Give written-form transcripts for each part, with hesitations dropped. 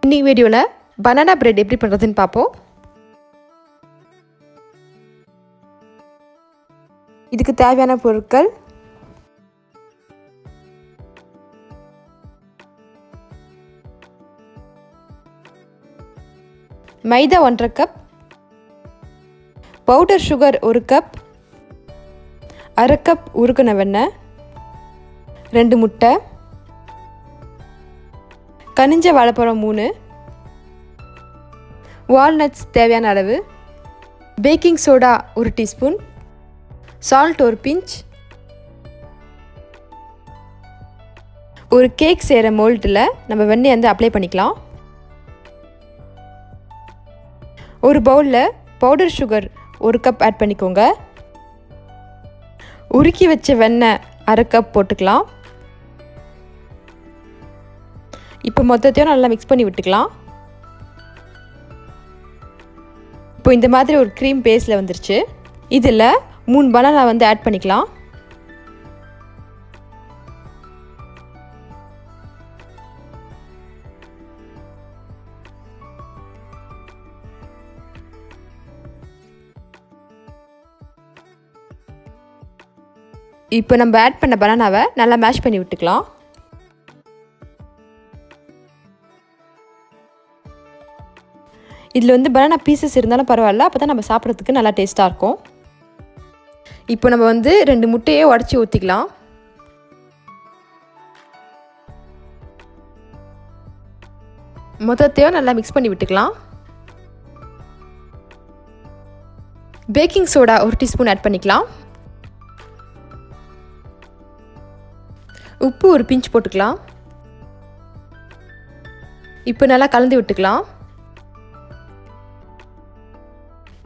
இன்னைக்கு வீடியோவில் banana bread எப்படி பண்ணுறதுன்னு பார்ப்போம். இதுக்கு தேவையான பொருட்கள்: maida 1.5 cup, powder sugar 1 cup, அரை கப் உருக்குன வெண்ணெய், 2 முட்டை, கனிஞ்ச வாழைப்பழம் 3, வால்நட்ஸ் தேவையான அளவு, baking soda 1 teaspoon, salt 1 pinch, ஒரு கேக் செய்கிற மோல்டில் நம்ம வெண்ணெய் வந்து அப்ளை பண்ணிக்கலாம். ஒரு பவுலில் பவுடர் சுகர் 1 கப் ஆட் பண்ணிக்கோங்க. உருக்கி வச்ச வெண்ணெய் அரை கப் போட்டுக்கலாம். இப்போ மொத்தத்தையும் நல்லா மிக்ஸ் பண்ணி விட்டுக்கலாம். இப்போ இந்த மாதிரி ஒரு க்ரீம் பேஸ்டில் வந்துருச்சு. இதில் 3 பனானா வந்து ஆட் பண்ணிக்கலாம். இப்போ நம்ம ஆட் பண்ண பனானாவை நல்லா மேஷ் பண்ணி விட்டுக்கலாம். இதில் வந்து பனானா பீசஸ் இருந்தாலும் பரவாயில்ல, அப்போ தான் நம்ம சாப்பிட்றதுக்கு நல்லா டேஸ்ட்டாக இருக்கும். இப்போ நம்ம வந்து 2 முட்டையை உடச்சி ஊற்றிக்கலாம். மொத்தத்தையும் நல்லா மிக்ஸ் பண்ணி விட்டுக்கலாம். பேக்கிங் சோடா 1 டீஸ்பூன் ஆட் பண்ணிக்கலாம். உப்பு 1 பிஞ்ச் போட்டுக்கலாம். இப்போ நல்லா கலந்து விட்டுக்கலாம்.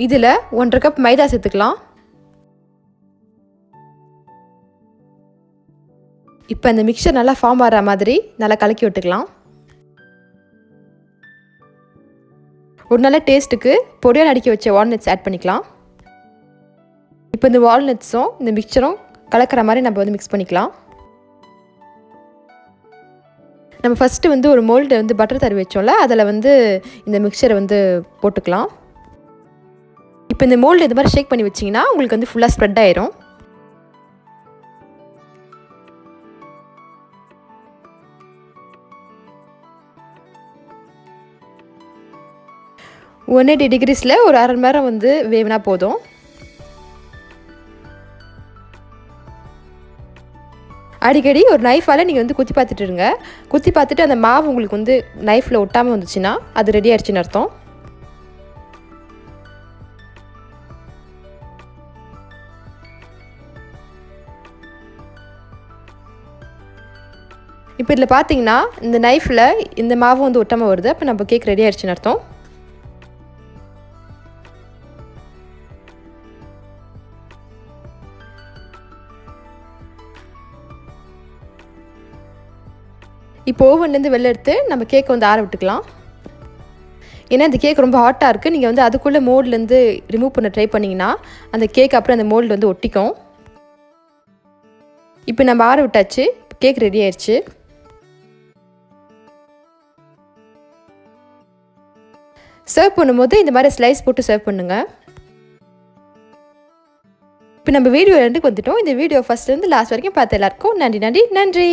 இதில் 1.5 கப் மைதா சேர்த்துக்கலாம். இப்போ அந்த மிக்சர் நல்லா ஃபார்ம் ஆகிற மாதிரி நல்லா கலக்கி விட்டுக்கலாம். ஒரு நல்ல டேஸ்ட்டுக்கு பொடியாக நறுக்கி வச்ச வால்நட்ஸ் ஆட் பண்ணிக்கலாம். இப்போ இந்த வால்நட்ஸும் இந்த மிக்சரும் கலக்கிற மாதிரி நம்ம வந்து மிக்ஸ் பண்ணிக்கலாம். நம்ம ஃபஸ்ட்டு வந்து ஒரு மோல்டு வந்து பட்டர் தடவி வச்சோம்ல, அதில் வந்து இந்த மிக்சரை வந்து போட்டுக்கலாம். இப்போ இந்த மோல்டு இது மாதிரி ஷேக் பண்ணி வச்சிங்கன்னா உங்களுக்கு வந்து ஃபுல்லாக ஸ்ப்ரெட் ஆயிரும். ஒன் 180 டிகிரிஸில் ஒரு அரை மணி நேரம் வந்து வேவினா போதும். அடிக்கடி ஒரு நைஃபால் நீங்கள் வந்து குத்தி பார்த்துட்டு இருங்க. குத்தி பார்த்துட்டு அந்த மாவு உங்களுக்கு வந்து நைஃப்பில் ஒட்டாமல் வந்துச்சுன்னா அது ரெடி ஆயிடுச்சுன்னு அர்த்தம். இப்போ இதில் பார்த்தீங்கன்னா இந்த நைஃப்பில் இந்த மாவு வந்து ஒட்டாமல் வருது. அப்போ நம்ம கேக் ரெடி ஆயிடுச்சுன்னு அர்த்தம். இப்போ ஓவன்லேருந்து வெளில எடுத்து நம்ம கேக்கை வந்து ஆற விட்டுக்கலாம். ஏன்னா இந்த கேக் ரொம்ப ஹாட்டாக இருக்குது. நீங்கள் வந்து அதுக்குள்ளே மோல்ட்லேருந்து ரிமூவ் பண்ண ட்ரை பண்ணிங்கன்னா அந்த கேக் அப்புறம் அந்த மோல்டு வந்து ஒட்டிக்கும். இப்போ நம்ம ஆற விட்டாச்சு. கேக் ரெடி ஆயிடுச்சு. சர்வ் பண்ணும்போது இந்த மாதிரி ஸ்லைஸ் போட்டு சர்வ் பண்ணுங்கள். இப்போ நம்ம வீடியோ ரெண்டுக்கு வந்துட்டோம். இந்த வீடியோ ஃபஸ்ட்லேருந்து லாஸ்ட் வரைக்கும் பார்த்த எல்லாருக்கும் நன்றி.